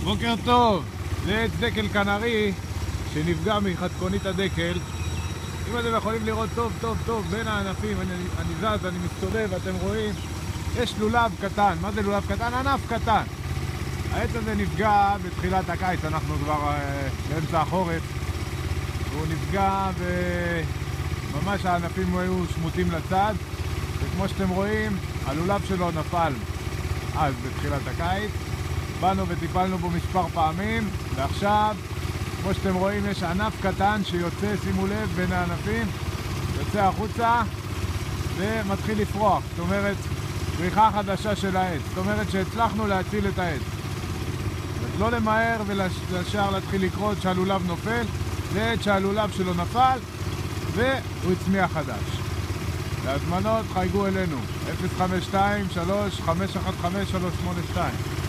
בוקר טוב, זה עץ דקל קנרי שנפגע מחתקונית הדקל. אם אתם יכולים לראות טוב בין הענפים, אני זז, אני מסתובב, אתם רואים, יש לולב קטן. מה זה לולב קטן? ענף קטן. העץ הזה נפגע בתחילת הקיץ, אנחנו כבר באמצע החורף. הוא נפגע וממש הענפים היו שמוטים לצד, וכמו שאתם רואים, הלולב שלו נפל אז בתחילת הקיץ. באנו וטיפלנו בו מספר פעמים, ועכשיו, כמו שאתם רואים, יש ענף קטן שיוצא, שימו לב, בין הענפים, יוצא החוצה ומתחיל לפרוח. זאת אומרת, פריחה חדשה של העץ. זאת אומרת שהצלחנו להציל את העץ. אז לא למהר ולשאר להתחיל לקרות שהלולב נופל. זה עץ שהלולב שלו נפל והוא הצמיח חדש. להזמנות חייגו אלינו 052-3-515-382.